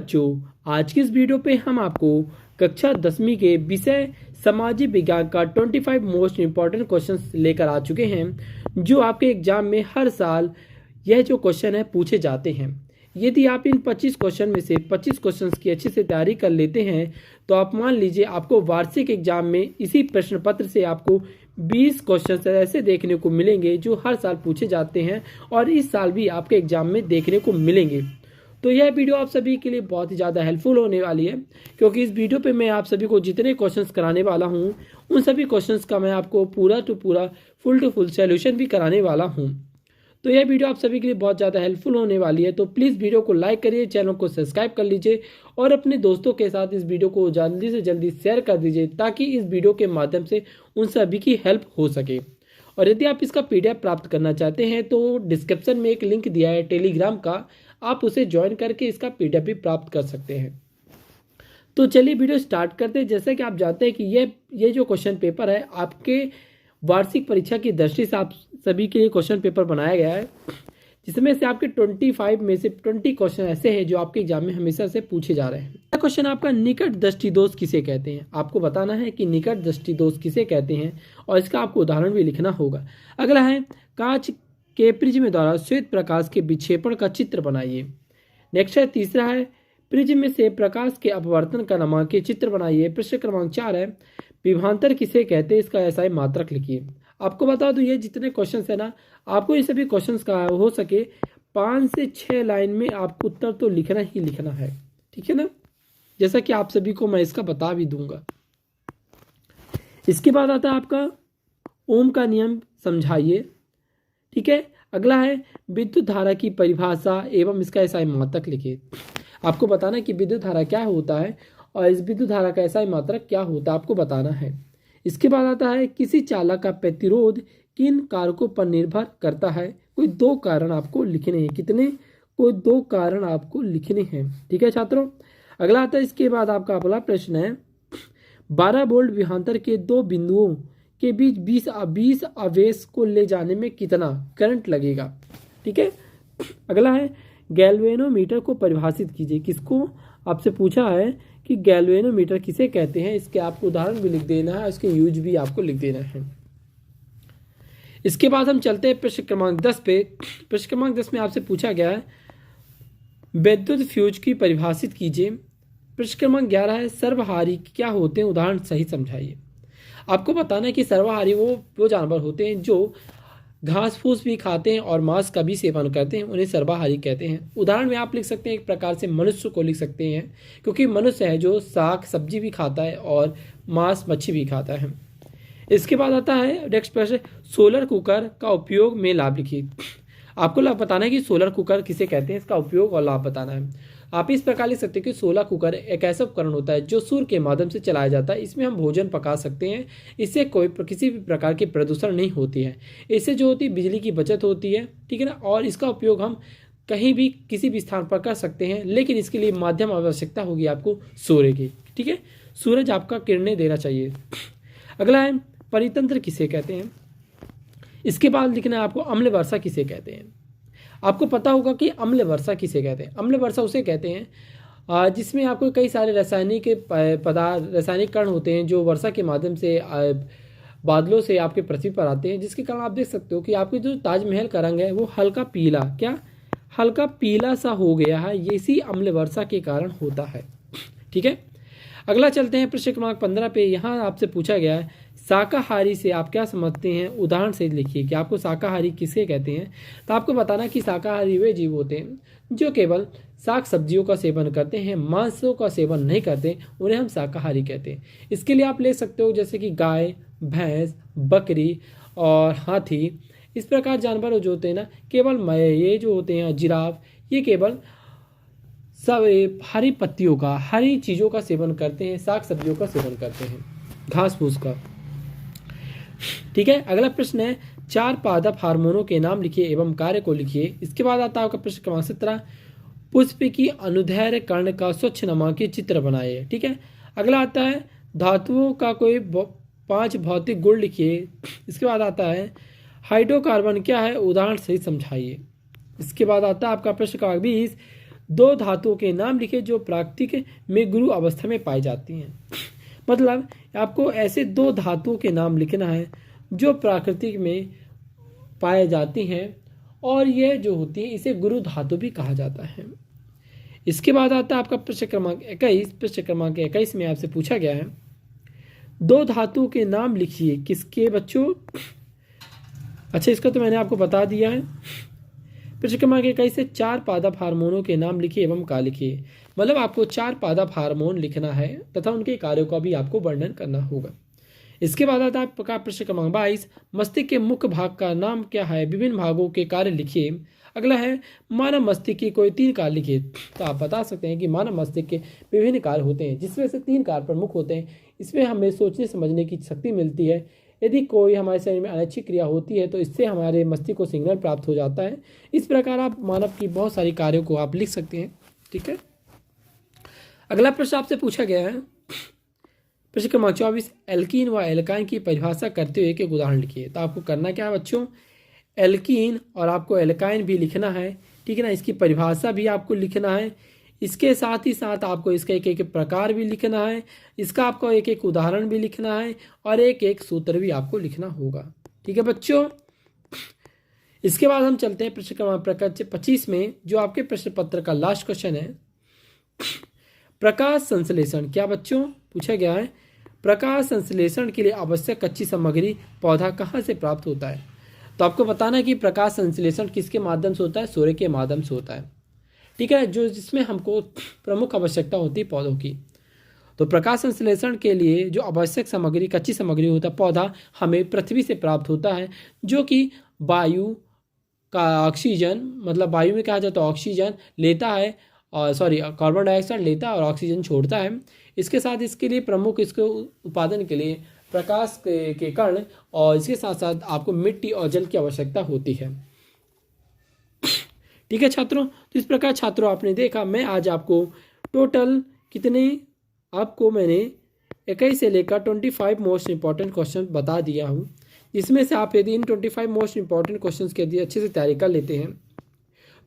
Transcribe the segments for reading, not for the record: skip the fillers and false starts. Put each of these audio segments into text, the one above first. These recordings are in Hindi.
बच्चों, आज की इस वीडियो पे हम आपको कक्षा 10वीं के विषय सामाजिक विज्ञान का 25 मोस्ट इम्पॉर्टेंट क्वेश्चंस लेकर आ चुके हैं जो आपके एग्जाम में हर साल यह जो क्वेश्चन है पूछे जाते हैं। यदि आप इन 25 क्वेश्चन में से 25 क्वेश्चंस की अच्छे से तैयारी कर लेते हैं तो आप मान लीजिए आपको वार्षिक एग्जाम में इसी प्रश्न पत्र से आपको 20 क्वेश्चन ऐसे देखने को मिलेंगे जो हर साल पूछे जाते हैं और इस साल भी आपके एग्जाम में देखने को मिलेंगे। तो यह वीडियो आप सभी के लिए बहुत ही ज़्यादा हेल्पफुल होने वाली है, क्योंकि इस वीडियो पे मैं आप सभी को जितने क्वेश्चंस कराने वाला हूं उन सभी क्वेश्चंस का मैं आपको पूरा टू पूरा फुल टू फुल सॉल्यूशन भी कराने वाला हूं। तो यह वीडियो आप सभी के लिए बहुत ज़्यादा हेल्पफुल होने वाली है। तो प्लीज़ वीडियो को लाइक करिए, चैनल को सब्सक्राइब कर लीजिए और अपने दोस्तों के साथ इस वीडियो को जल्दी से जल्दी शेयर कर दीजिए ताकि इस वीडियो के माध्यम से उन सभी की हेल्प हो सके। और यदि आप इसका PDF प्राप्त करना चाहते हैं तो डिस्क्रिप्शन में एक लिंक दिया है टेलीग्राम का, आप उसे ज्वाइन करके इसका PDF भी प्राप्त कर सकते हैं। तो चलिए वीडियो स्टार्ट करते हैं। जैसे कि आप जानते हैं कि ये जो क्वेश्चन पेपर है आपके वार्षिक परीक्षा की दृष्टि से आप सभी के लिए क्वेश्चन पेपर बनाया गया है, जिसमें से आपके 25 में से 20 क्वेश्चन ऐसे हैं जो आपके एग्जाम में हमेशा से पूछे जा रहे हैं। पहला क्वेश्चन आपका निकट दृष्टि दोष किसे कहते हैं। आपको बताना है कि निकट दृष्टि दोष किसे कहते हैं और इसका आपको उदाहरण भी लिखना होगा। अगला है कांच के प्रिज्म द्वारा श्वेत प्रकाश के विक्षेपण का चित्र बनाइए। नेक्स्ट है तीसरा है प्रिज्म से प्रकाश के अपवर्तन का नामांकित चित्र बनाइए। प्रश्न क्रमांक 4 है विभवांतर किसे कहते हैं, इसका ऐसा ही मात्रक लिखिए। आपको बता दूं ये जितने क्वेश्चंस है ना, आपको ये सभी क्वेश्चंस का हो सके 5 से 6 लाइन में आपको उत्तर तो लिखना ही लिखना है, ठीक है ना, जैसा कि आप सभी को मैं इसका बता भी दूंगा। इसके बाद आता है आपका ओम का नियम समझाइए, ठीक है। अगला है विद्युत धारा की परिभाषा एवं इसका ऐसा ही मात्रक लिखिए। आपको बताना है कि विद्युत धारा क्या होता है और इस विद्युत धारा का ऐसा ही मात्रक क्या होता है आपको बताना है। इसके बाद आता है किसी चालक का प्रतिरोध किन कारकों पर निर्भर करता है। कोई 2 कारण आपको लिखने हैं। कितने? कोई 2 कारण आपको लिखने हैं, ठीक है छात्रों। अगला आता है इसके बाद आपका अगला प्रश्न है 12 वोल्ट विभवांतर के 2 बिंदुओं के बीच 20 आवेश को ले जाने में कितना करंट लगेगा, ठीक है। अगला है गैल्वेनोमीटर को परिभाषित कीजिए। किसको आपसे पूछा है कि गैल्वेनोमीटर किसे कहते हैं, इसके आपको उदाहरण भी लिख देना है, इसके यूज भी आपको लिख देना है। इसके बाद हम चलते हैं प्रश्न क्रमांक 10 पे। प्रश्न क्रमांक 10 में आपसे पूछा गया है विद्युत फ्यूज की परिभाषित कीजिए। प्रश्न क्रमांक 11 है सर्वहारी क्या होते हैं, उदाहरण सही समझाइए। आपको बताना है कि सर्वहारी वो जानवर होते हैं जो घास फूस भी खाते हैं और मांस का भी सेवन करते हैं, उन्हें सर्वाहारी कहते हैं। उदाहरण में आप लिख सकते हैं एक प्रकार से मनुष्य को लिख सकते हैं, क्योंकि मनुष्य है जो साग सब्जी भी खाता है और मांस मच्छी भी खाता है। इसके बाद आता है नेक्स्ट प्रश्न सोलर कुकर का उपयोग में लाभ लिखिए। आपको लाभ बताना है कि सोलर कुकर किसे कहते हैं, इसका उपयोग और लाभ बताना है। आप इस प्रकार लिख सकते हैं कि सोलर कुकर एक ऐसा उपकरण होता है जो सूर्य के माध्यम से चलाया जाता है। इसमें हम भोजन पका सकते हैं, इससे किसी भी प्रकार की प्रदूषण नहीं होती है। इससे जो होती है बिजली की बचत होती है, ठीक है ना, और इसका उपयोग हम कहीं भी किसी भी स्थान पर कर सकते हैं, लेकिन इसके लिए माध्यम आवश्यकता होगी आपको सूर्य की, ठीक है। सूरज आपका किरणें देना चाहिए। अगला है परितंत्र किसे कहते हैं। इसके बाद लिखना है आपको अम्ल वर्षा किसे कहते हैं। आपको पता होगा कि अम्ल वर्षा किसे कहते हैं। अम्ल वर्षा उसे कहते हैं जिसमें आपको कई सारे रासायनिक पदार्थ रासायनिक कण होते हैं जो वर्षा के माध्यम से बादलों से आपके पृथ्वी पर आते हैं, जिसके कारण आप देख सकते हो कि आपके जो ताजमहल का रंग है वो हल्का पीला हल्का पीला सा हो गया है। ये इसी अम्ल वर्षा के कारण होता है, ठीक है। अगला चलते हैं प्रश्न क्रमांक 15 पे। यहाँ आपसे पूछा गया है शाकाहारी से आप क्या समझते हैं, उदाहरण से लिखिए कि आपको शाकाहारी किसे कहते हैं। तो आपको बताना कि शाकाहारी वे जीव होते हैं जो केवल साग सब्जियों का सेवन करते हैं, मांसों का सेवन नहीं करते, उन्हें हम शाकाहारी कहते हैं। इसके लिए आप ले सकते हो जैसे कि गाय, भैंस, बकरी और हाथी। इस प्रकार जानवर जो होते हैं ना, केवल ये जो होते हैं जिराफ, ये केवल सब हरी पत्तियों का, हरी चीज़ों का सेवन करते हैं, साग सब्जियों का सेवन करते हैं, घास फूस का, ठीक है। अगला प्रश्न है 4 पादप हार्मोनों के नाम लिखिए एवं कार्य को लिखिए। इसके बाद आता है आपका प्रश्न क्रमांक 17 पुष्प की अनुदैर्घ्य कर्ण का स्वच्छ नामांकित चित्र बनाइए, ठीक है। अगला आता है धातुओं का कोई 5 भौतिक गुण लिखिए। इसके बाद आता है हाइड्रोकार्बन क्या है, उदाहरण सही समझाइए। इसके बाद आता है आपका प्रश्न क्रमांक 20 दो धातुओं के नाम लिखे जो प्राकृतिक में गुरु अवस्था में पाई जाती हैं। मतलब आपको ऐसे दो धातुओं के नाम लिखना है जो प्राकृतिक में पाए जाती हैं और यह जो होती है इसे गुरु धातु भी कहा जाता है। इसके बाद आता है आपका प्रश्न क्रमांक 21। प्रश्न क्रमांक 21 में आपसे पूछा गया है, दो धातुओं के नाम लिखिए किसके बच्चों। अच्छा, इसका तो मैंने आपको बता दिया है। प्रश्न क्रमांक 21 से चार पादप हार्मोनों के नाम लिखिए एवं का लिखिए। मतलब आपको चार पादप हार्मोन लिखना है तथा उनके कार्यों का भी आपको वर्णन करना होगा। इसके बाद आता है आपका प्रश्न क्रमांक 22, मस्तिष्क के मुख्य भाग का नाम क्या है, विभिन्न भागों के कार्य लिखिए। अगला है मानव मस्तिष्क की कोई तीन कार्य लिखिए। तो आप बता सकते हैं कि मानव मस्तिष्क के विभिन्न कार्य होते हैं जिसमें से तीन कार्य प्रमुख होते हैं। इसमें हमें सोचने समझने की शक्ति मिलती है। यदि कोई हमारे शरीर में अनैच्छिक क्रिया होती है तो इससे हमारे मस्तिष्क को सिग्नल प्राप्त हो जाता है। इस प्रकार आप मानव की बहुत सारी कार्यों को आप लिख सकते हैं। ठीक है, अगला प्रश्न आपसे पूछा गया है, प्रश्न क्रमांक 24, एल्कीन व एल्काइन की परिभाषा करते हुए एक उदाहरण लिखिए। तो आपको करना क्या है बच्चों, एल्कीन और आपको एल्काइन भी लिखना है। ठीक है ना, इसकी परिभाषा भी आपको लिखना है। इसके साथ ही साथ आपको इसका एक एक प्रकार भी लिखना है, इसका आपको एक एक उदाहरण भी लिखना है और एक एक सूत्र भी आपको लिखना होगा। ठीक है बच्चों, इसके बाद हम चलते हैं प्रश्न क्रमांक 25 में, जो आपके प्रश्न पत्र का लास्ट क्वेश्चन है। प्रकाश संश्लेषण क्या बच्चों पूछा गया है, प्रकाश संश्लेषण के लिए आवश्यक कच्ची सामग्री पौधा कहाँ से प्राप्त होता है। तो आपको बताना है कि प्रकाश संश्लेषण किसके माध्यम से होता है, सूर्य के माध्यम से होता है। ठीक है, जो जिसमें हमको प्रमुख आवश्यकता होती है पौधों की। तो प्रकाश संश्लेषण के लिए जो आवश्यक सामग्री कच्ची सामग्री होता है पौधा हमें पृथ्वी से प्राप्त होता है, जो कि वायु का ऑक्सीजन, मतलब वायु में कहा जाता है ऑक्सीजन लेता है और कार्बन डाइऑक्साइड लेता है और ऑक्सीजन छोड़ता है। इसके साथ इसके लिए प्रमुख इसके उत्पादन के लिए प्रकाश के कण और इसके साथ साथ आपको मिट्टी और जल की आवश्यकता होती है। ठीक है छात्रों, तो इस प्रकार छात्रों आपने देखा मैं आज आपको टोटल कितने आपको मैंने 21 से लेकर 25 मोस्ट इंपॉर्टेंट क्वेश्चन बता दिया हूँ। इसमें से आप यदि इन 25 मोस्ट इंपॉर्टेंट क्वेश्चंस के यदि अच्छे से तैयारी कर लेते हैं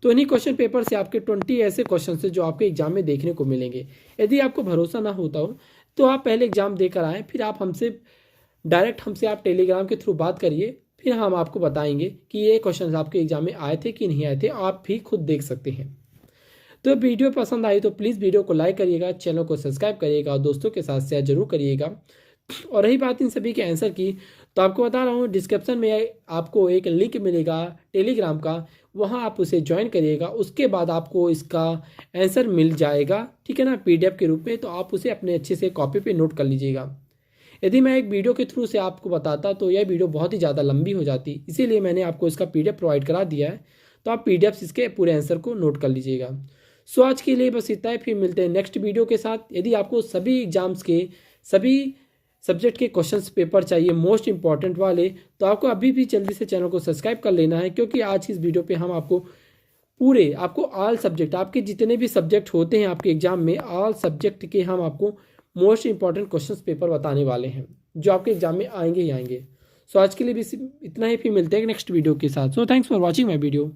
तो इन्हीं क्वेश्चन पेपर से आपके 20 ऐसे क्वेश्चन से जो आपके एग्जाम में देखने को मिलेंगे। यदि आपको भरोसा ना होता हो तो आप पहले एग्जाम देकर आएँ, फिर आप हमसे आप टेलीग्राम के थ्रू बात करिए, फिर हम आपको बताएंगे कि ये क्वेश्चन आपके एग्जाम में आए थे कि नहीं आए थे, आप भी खुद देख सकते हैं। तो वीडियो पसंद आई तो प्लीज़ वीडियो को लाइक करिएगा, चैनल को सब्सक्राइब करिएगा और दोस्तों के साथ शेयर जरूर करिएगा। और रही बात इन सभी के आंसर की, तो आपको बता रहा हूँ डिस्क्रिप्शन में आपको एक लिंक मिलेगा टेलीग्राम का, वहाँ आप उसे ज्वाइन करिएगा। उसके बाद आपको इसका आंसर मिल जाएगा, ठीक है ना, PDF के रूप में। तो आप उसे अपने अच्छे से कॉपी पे नोट कर लीजिएगा। यदि मैं एक वीडियो के थ्रू से आपको बताता तो यह वीडियो बहुत ही ज़्यादा लंबी हो जाती, इसीलिए मैंने आपको इसका PDF प्रोवाइड करा दिया है। तो आप PDF इसके पूरे आंसर को नोट कर लीजिएगा। सो आज के लिए बस इतना ही, फिर मिलते हैं नेक्स्ट वीडियो के साथ। यदि आपको सभी एग्जाम्स के सभी सब्जेक्ट के क्वेश्चंस पेपर चाहिए मोस्ट इंपॉर्टेंट वाले, तो आपको अभी भी जल्दी से चैनल को सब्सक्राइब कर लेना है, क्योंकि आज की इस वीडियो पे हम आपको ऑल सब्जेक्ट, आपके जितने भी सब्जेक्ट होते हैं आपके एग्जाम में, ऑल सब्जेक्ट के हम आपको मोस्ट इंपॉर्टेंट क्वेश्चंस पेपर बताने वाले हैं जो आपके एग्जाम में आएंगे ही आएंगे। सो आज के लिए भी इतना ही, फिर मिलते हैं नेक्स्ट वीडियो के साथ। So thanks for watching my video.